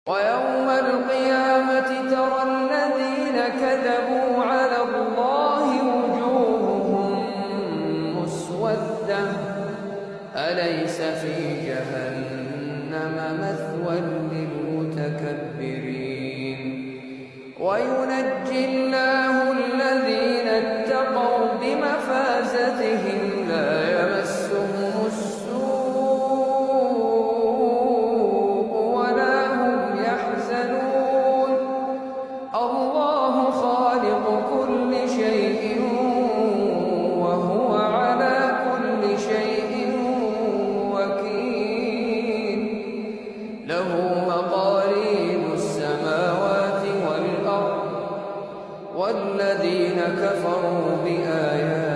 ويوم القيامة ترى الذين كذبوا على الله وجوههم مسودة أليس في جهنم مثوى للمتكبرين وينجي الله الذين اتقوا بمفازتهم لا يمسهم السوء ولا هم يحزنون الله خالق كل شيء وهو على كل شيء وكيل له مقاليد السماوات والأرض والذين كفروا بآيات